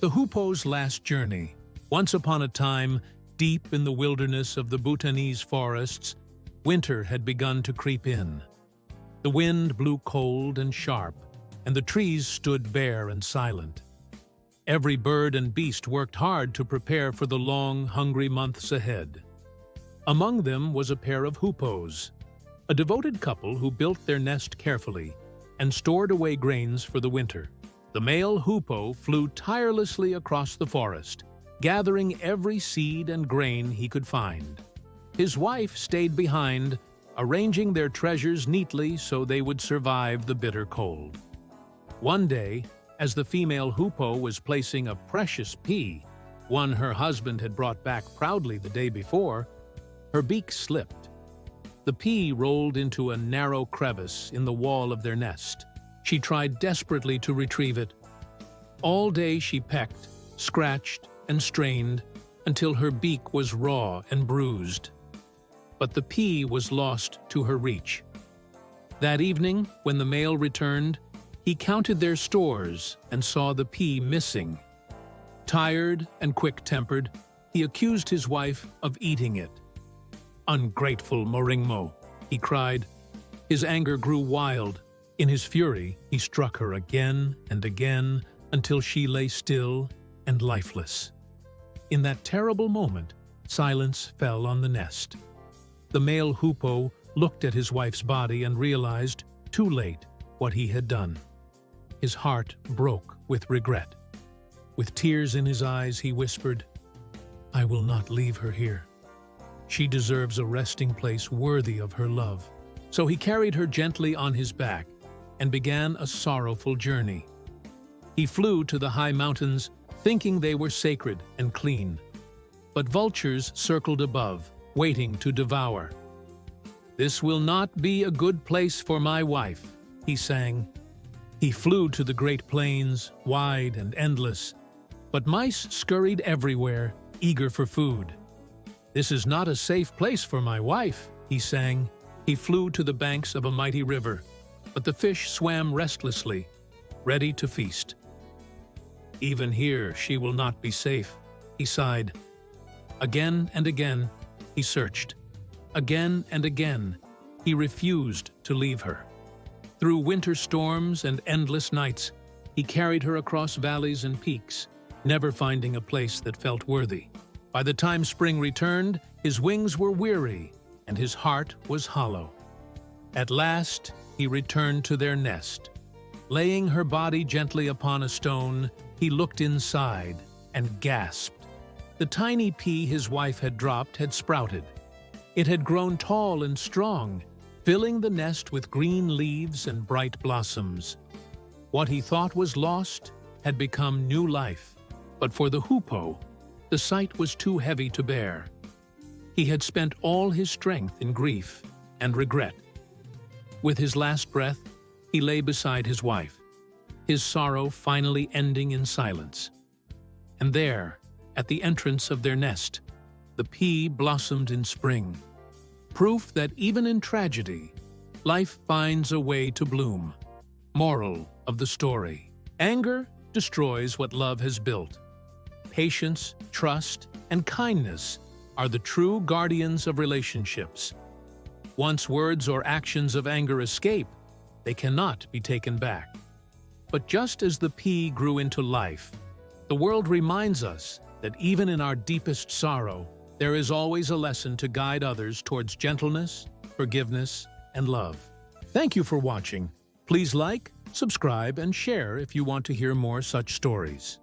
The Hoopoe's last journey. Once upon a time, deep in the wilderness of the Bhutanese forests, winter had begun to creep in. The wind blew cold and sharp, and the trees stood bare and silent. Every bird and beast worked hard to prepare for the long, hungry months ahead. Among them was a pair of hoopoes, a devoted couple who built their nest carefully and stored away grains for the winter. The male hoopoe flew tirelessly across the forest, gathering every seed and grain he could find. His wife stayed behind, arranging their treasures neatly so they would survive the bitter cold. One day, as the female hoopoe was placing a precious pea, one her husband had brought back proudly the day before, her beak slipped. The pea rolled into a narrow crevice in the wall of their nest. She tried desperately to retrieve it. All day she pecked, scratched, and strained until her beak was raw and bruised. But the pea was lost to her reach. That evening, when the male returned, he counted their stores and saw the pea missing. Tired and quick-tempered, he accused his wife of eating it. "Ungrateful Moringmo," he cried. His anger grew wild. In his fury, he struck her again and again until she lay still and lifeless. In that terrible moment, silence fell on the nest. The male hoopoe looked at his wife's body and realized, too late, what he had done. His heart broke with regret. With tears in his eyes, he whispered, "I will not leave her here. She deserves a resting place worthy of her love." So he carried her gently on his back and began a sorrowful journey. He flew to the high mountains, thinking they were sacred and clean. But vultures circled above, waiting to devour. "This will not be a good place for my wife," he sang. He flew to the great plains, wide and endless, but mice scurried everywhere, eager for food. "This is not a safe place for my wife," he sang. He flew to the banks of a mighty river, but the fish swam restlessly, ready to feast. "Even here she will not be safe," he sighed. Again and again, he searched. Again and again, he refused to leave her. Through winter storms and endless nights, he carried her across valleys and peaks, never finding a place that felt worthy. By the time spring returned, his wings were weary and his heart was hollow. At last, he returned to their nest. Laying her body gently upon a stone, he looked inside and gasped. The tiny pea his wife had dropped had sprouted. It had grown tall and strong, filling the nest with green leaves and bright blossoms. What he thought was lost had become new life. But for the hoopoe, the sight was too heavy to bear. He had spent all his strength in grief and regret. With his last breath, he lay beside his wife, his sorrow finally ending in silence. And there, at the entrance of their nest, the pea blossomed in spring. Proof that even in tragedy, life finds a way to bloom. Moral of the story: anger destroys what love has built. Patience, trust, and kindness are the true guardians of relationships. Once words or actions of anger escape, they cannot be taken back. But just as the pea grew into life, the world reminds us that even in our deepest sorrow, there is always a lesson to guide others towards gentleness, forgiveness, and love. Thank you for watching. Please like, subscribe, and share if you want to hear more such stories.